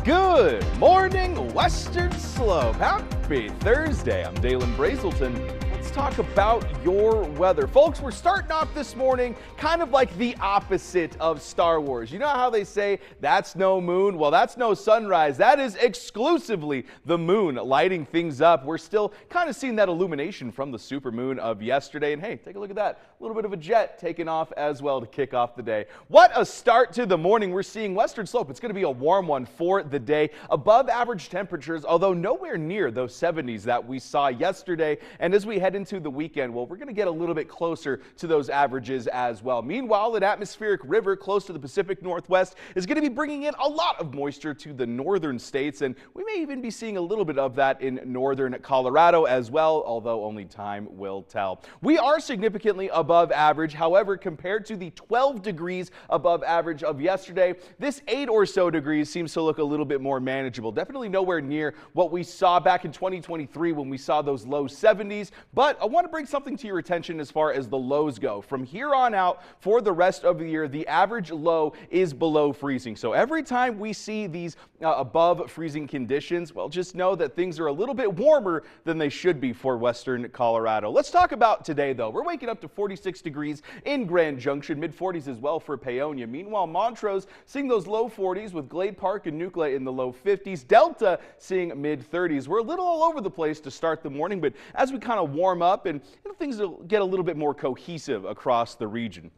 Good morning, Western Slope. Happy Thursday. I'm Dalen Brazelton. Let's talk about your weather. Folks, we're starting off this morning kind of like the opposite of Star Wars. You know how they say that's no moon? Well, that's no sunrise. That is exclusively the moon lighting things up. We're still kind of seeing that illumination from the supermoon of yesterday. And hey, take a look at that. A little bit of a jet taking off as well to kick off the day. What a start to the morning. We're seeing Western Slope. It's going to be a warm one for the day. Above average temperatures, although nowhere near those 70s that we saw yesterday. And as we head into the weekend, well, we're going to get a little bit closer to those averages as well. Meanwhile, an atmospheric river close to the Pacific Northwest is going to be bringing in a lot of moisture to the northern states, and we may even be seeing a little bit of that in northern Colorado as well, although only time will tell. We are significantly above average. However, compared to the 12 degrees above average of yesterday, this 8 or so degrees seems to look a little bit more manageable. Definitely nowhere near what we saw back in 2023 when we saw those low 70s, but I want to bring something to your attention as far as the lows go. From here on out, for the rest of the year, the average low is below freezing. So every time we see these above freezing conditions, well, just know that things are a little bit warmer than they should be for western Colorado. Let's talk about today, though. We're waking up to 46 degrees in Grand Junction, mid-40s as well for Paonia. Meanwhile, Montrose seeing those low 40s with Glade Park and Nucleus in the low 50s. Delta seeing mid-30s. We're a little all over the place to start the morning, but as we kind of warm up and things will get a little bit more cohesive across the region.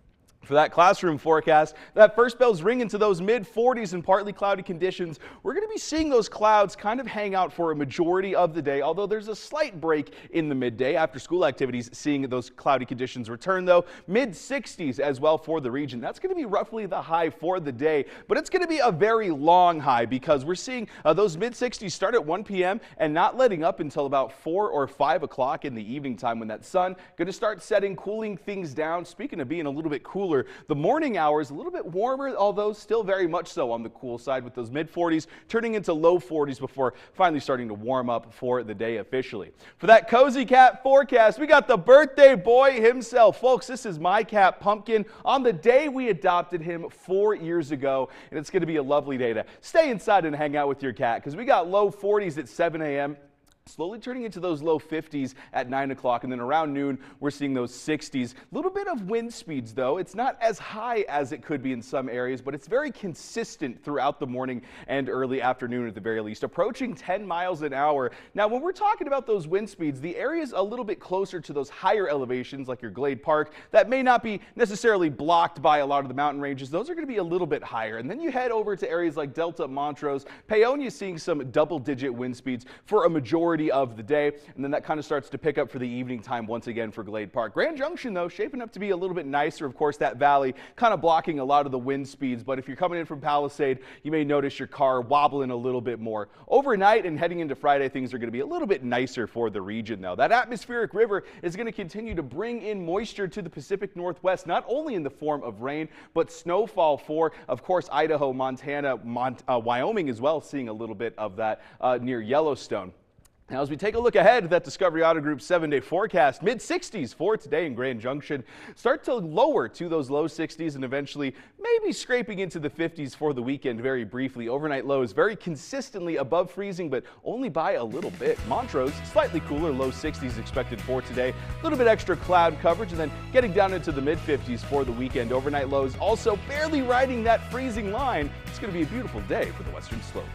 For that classroom forecast, that first bell's ringing to those mid-40s and partly cloudy conditions. We're going to be seeing those clouds kind of hang out for a majority of the day, although there's a slight break in the midday after school activities, seeing those cloudy conditions return, though. Mid-60s as well for the region. That's going to be roughly the high for the day, but it's going to be a very long high because we're seeing those mid-60s start at 1 p.m. and not letting up until about 4 or 5 o'clock in the evening time when that sun going to start setting, cooling things down. Speaking of being a little bit cooler, the morning hours a little bit warmer, although still very much so on the cool side with those mid-40s turning into low 40s before finally starting to warm up for the day officially. For that Cozy Cat forecast, we got the birthday boy himself. Folks, this is my cat Pumpkin on the day we adopted him 4 years ago, and it's going to be a lovely day to stay inside and hang out with your cat because we got low 40s at 7 a.m. slowly turning into those low 50s at 9 o'clock, and then around noon we're seeing those 60s. A little bit of wind speeds, though. It's not as high as it could be in some areas, but it's very consistent throughout the morning and early afternoon at the very least, approaching 10 miles an hour. Now, when we're talking about those wind speeds, the areas a little bit closer to those higher elevations like your Glade Park that may not be necessarily blocked by a lot of the mountain ranges, those are going to be a little bit higher. And then you head over to areas like Delta, Montrose, Paonia seeing some double-digit wind speeds for a majority of the day, and then that kind of starts to pick up for the evening time once again for Glade Park. Grand Junction, though, shaping up to be a little bit nicer. Of course, that valley kind of blocking a lot of the wind speeds, but if you're coming in from Palisade, you may notice your car wobbling a little bit more. Overnight and heading into Friday, things are going to be a little bit nicer for the region, though. That atmospheric river is going to continue to bring in moisture to the Pacific Northwest, not only in the form of rain, but snowfall for, of course, Idaho, Montana, Wyoming as well, seeing a little bit of that near Yellowstone. Now, as we take a look ahead at that Discovery Auto Group 7-day forecast, mid-60s for today in Grand Junction, start to lower to those low 60s and eventually maybe scraping into the 50s for the weekend very briefly. Overnight lows very consistently above freezing, but only by a little bit. Montrose, slightly cooler, low 60s expected for today. A little bit extra cloud coverage and then getting down into the mid-50s for the weekend. Overnight lows also barely riding that freezing line. It's going to be a beautiful day for the Western Slope.